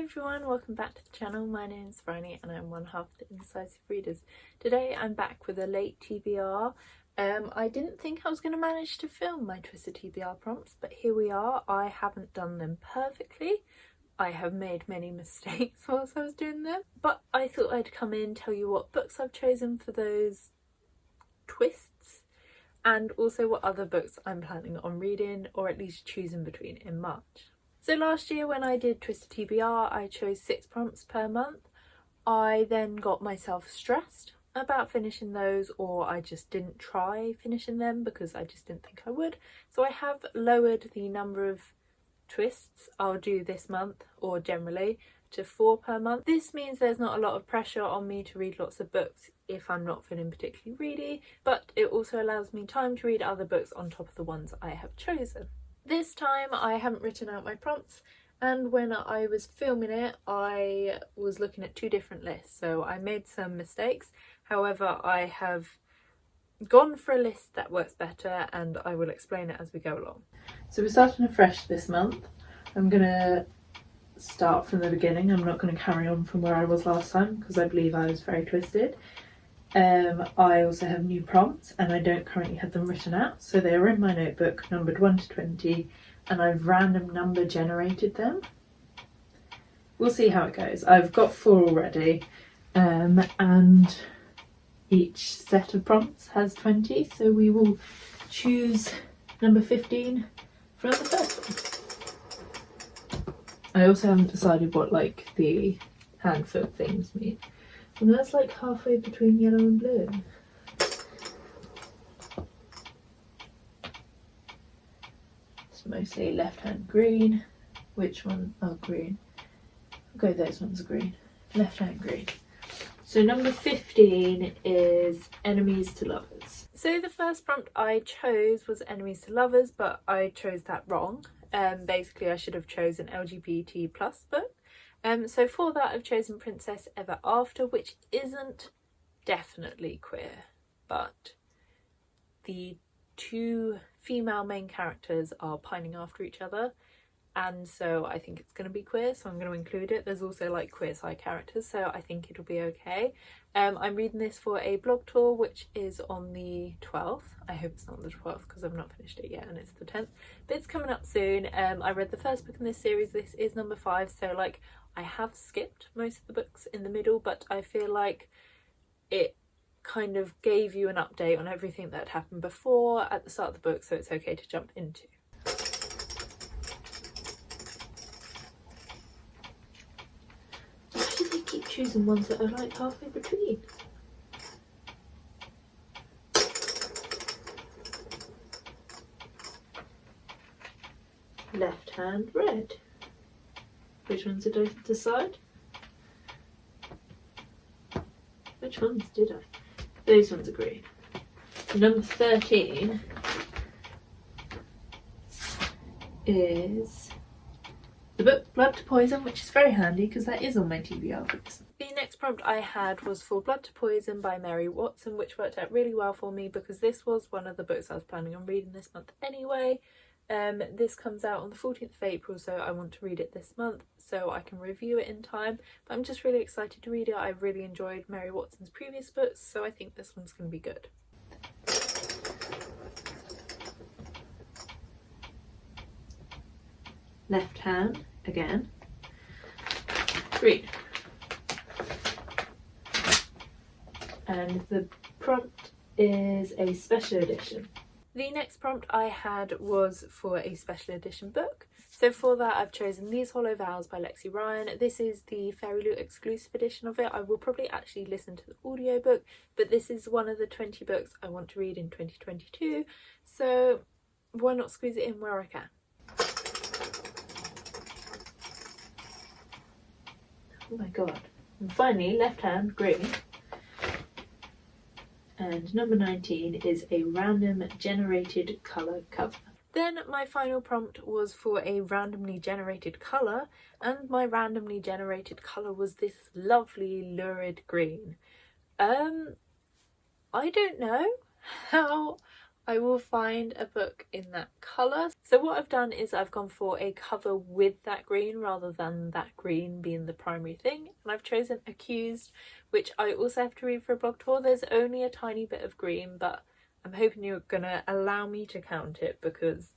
everyone, welcome back to the channel. My name is Franny and I'm one half of the Indecisive Readers. Today I'm back with a late TBR. I didn't think I was going to manage to film my Twister TBR prompts, but here we are. I haven't done them perfectly. I have made many mistakes whilst I was doing them, but I thought I'd come in, tell you what books I've chosen for those twists, and also what other books I'm planning on reading, or at least choosing between in March. So last year when I did Twister TBR, I chose 6 prompts per month. I then got myself stressed about finishing those, or I just didn't try finishing them because I just didn't think I would. So I have lowered the number of twists I'll do this month, or generally, to 4 per month. This means there's not a lot of pressure on me to read lots of books if I'm not feeling particularly ready, but it also allows me time to read other books on top of the ones I have chosen. This time I haven't written out my prompts, and when I was filming it I was looking at 2 different lists, so I made some mistakes. However, I have gone for a list that works better and I will explain it as we go along. So we're starting afresh this month. I'm going to start from the beginning. I'm not going to carry on from where I was last time because I believe I was very twisted. I also have new prompts and I don't currently have them written out, so they are in my notebook numbered 1 to 20 and I've random number generated them. We'll see how it goes. I've got 4 already, and each set of prompts has 20, so we will choose number 15 for the first one. I also haven't decided what like the handful things mean. And that's like halfway between yellow and blue. It's mostly left hand green. Which one? Oh, green. Okay, those ones are green. Left hand green. So number 15 is enemies to lovers. So the first prompt I chose was enemies to lovers, but I chose that wrong. Basically I should have chosen LGBT+ book. So for that I've chosen Princess Ever After, which isn't definitely queer, but the 2 female main characters are pining after each other, and so I think it's going to be queer, so I'm going to include it. There's also like queer side characters, so I think it'll be okay. I'm reading this for a blog tour which is on the 12th. I hope it's not the 12th because I've not finished it yet and it's the 10th, but it's coming up soon. I read the first book in this series. This is number 5, so like I have skipped most of the books in the middle, but I feel like it kind of gave you an update on everything that happened before at the start of the book, so it's okay to jump into. Why do they keep choosing ones that are like halfway between? Left hand red. Which ones did I decide? Which ones did I? Those ones are green. Number 13 is the book Blood to Poison, which is very handy because that is on my TBR books. The next prompt I had was for Blood to Poison by Mary Watson, which worked out really well for me because this was one of the books I was planning on reading this month anyway. This comes out on the 14th of April, so I want to read it this month so I can review it in time, but I'm just really excited to read it. I really enjoyed Mary Watson's previous books, so I think this one's going to be good. Left hand again. Green. And the prompt is a special edition. The next prompt I had was for a special edition book. So for that I've chosen These Hollow Vows by Lexi. This is the Fairy Loot exclusive edition of it. I will probably actually listen to the audiobook, but this is one of the 20 books I want to read in 2022, so why not squeeze it in where I can. Oh my god. And finally, left hand green. And number 19 is a random generated colour cover. Then my final prompt was for a randomly generated colour, and my randomly generated colour was this lovely lurid green. I don't know how I will find a book in that colour, So what I've done is I've gone for a cover with that green rather than that green being the primary thing, and I've chosen Accused, which I also have to read for a blog tour. There's only a tiny bit of green, but I'm hoping you're gonna allow me to count it because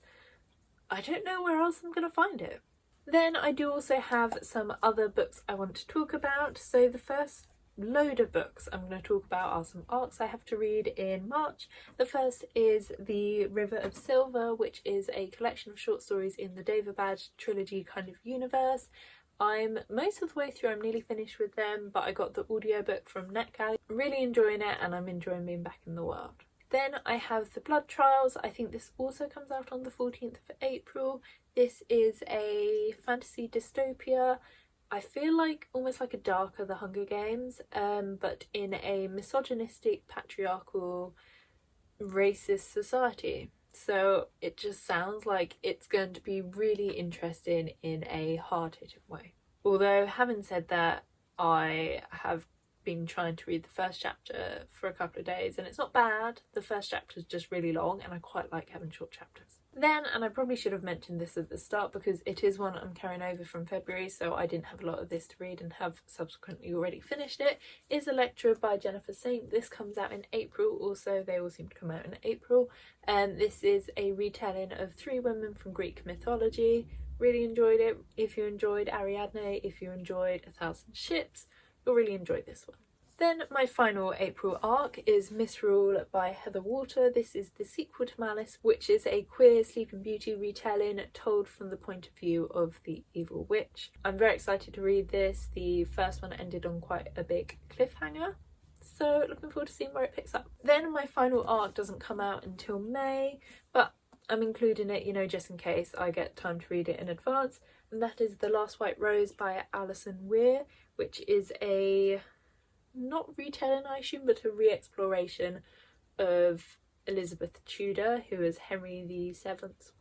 I don't know where else I'm gonna find it. Then I do also have some other books I want to talk about. So the first load of books I'm going to talk about are some arcs I have to read in March. The first is The River of Silver, which is a collection of short stories in the Davenport trilogy kind of universe. I'm most of the way through, I'm nearly finished with them, but I got the audiobook from NetGalley. I'm really enjoying it and I'm enjoying being back in the world. Then I have The Blood Trials. I think this also comes out on the 14th of April. This is a fantasy dystopia. I feel like almost like a darker The Hunger Games, but in a misogynistic, patriarchal, racist society. So it just sounds like it's going to be really interesting in a hard-hitting way. Although, having said that, I have been trying to read the first chapter for a couple of days and it's not bad. The first chapter is just really long and I quite like having short chapters. Then, and I probably should have mentioned this at the start because it is one I'm carrying over from February, so I didn't have a lot of this to read and have subsequently already finished it, is Elektra by Jennifer Saint. This comes out in April. Also, they all seem to come out in April. And this is a retelling of 3 women from Greek mythology. Really enjoyed it. If you enjoyed Ariadne, if you enjoyed 1,000 Ships, you'll really enjoy this one. Then my final April arc is Misrule by Heather Water. This is the sequel to Malice, which is a queer Sleeping Beauty retelling told from the point of view of the evil witch. I'm very excited to read this. The first one ended on quite a big cliffhanger, so looking forward to seeing where it picks up. Then my final arc doesn't come out until May, but I'm including it, you know, just in case I get time to read it in advance, and that is The Last White Rose by Alison Weir, which is a not retelling, I assume, but a re-exploration of Elizabeth Tudor, who is Henry VII's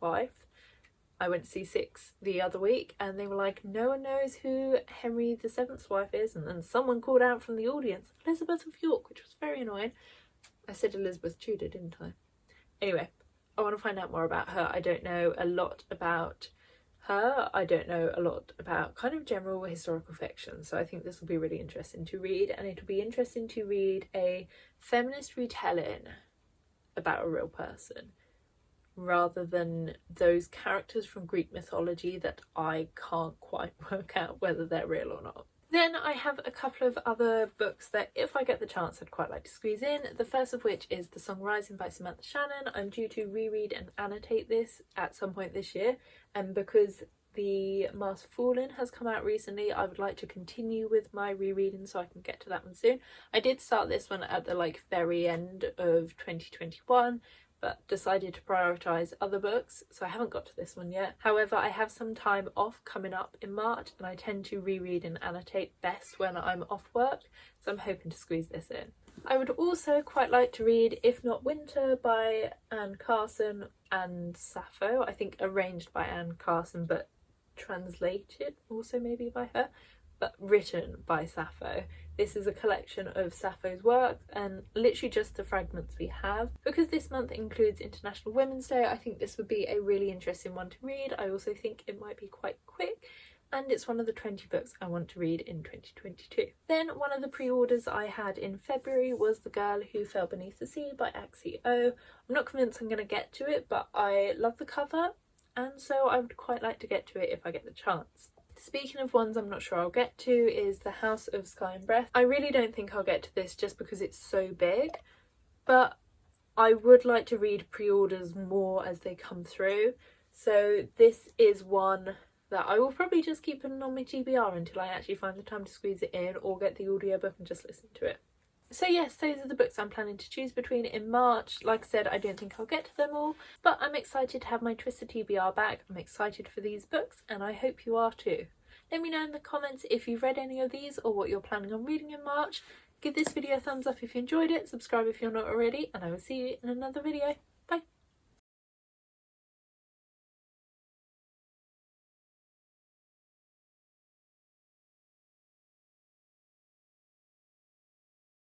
wife. I went to see Six the other week and they were like, no one knows who Henry VII's wife is, and then someone called out from the audience, Elizabeth of York, which was very annoying. I said Elizabeth Tudor, didn't I? Anyway, I want to find out more about her. I don't know a lot about her. I don't know a lot about kind of general historical fiction, so I think this will be really interesting to read, and it'll be interesting to read a feminist retelling about a real person rather than those characters from Greek mythology that I can't quite work out whether they're real or not. Then I have a couple of other books that if I get the chance I'd quite like to squeeze in. The first of which is The Song Rising by Samantha Shannon. I'm due to reread and annotate this at some point this year, and because the Maas Fallen has come out recently, I would like to continue with my rereading so I can get to that one soon. I did start this one at the very end of 2021, but decided to prioritise other books, so I haven't got to this one yet. However, I have some time off coming up in March and I tend to reread and annotate best when I'm off work, so I'm hoping to squeeze this in. I would also quite like to read If Not Winter by Carson and Sappho. I think arranged by Carson but translated also maybe by her, but written by Sappho. This is a collection of Sappho's work and literally just the fragments we have. Because this month includes International Women's Day, I think this would be a really interesting one to read. I also think it might be quite quick, and it's one of the 20 books I want to read in 2022. Then one of the pre-orders I had in February was The Girl Who Fell Beneath the Sea by Axie. I'm not convinced I'm going to get to it, but I love the cover, and so I would quite like to get to it if I get the chance. Speaking of ones I'm not sure I'll get to is The House of Sky and Breath. I really don't think I'll get to this just because it's so big, but I would like to read pre-orders more as they come through. So this is one that I will probably just keep putting on my TBR until I actually find the time to squeeze it in or get the audiobook and just listen to it. So yes, those are the books I'm planning to choose between in March. Like I said, I don't think I'll get to them all, but I'm excited to have my Twister TBR back. I'm excited for these books and I hope you are too. Let me know in the comments if you've read any of these or what you're planning on reading in March. Give this video a thumbs up if you enjoyed it, subscribe if you're not already, and I will see you in another video.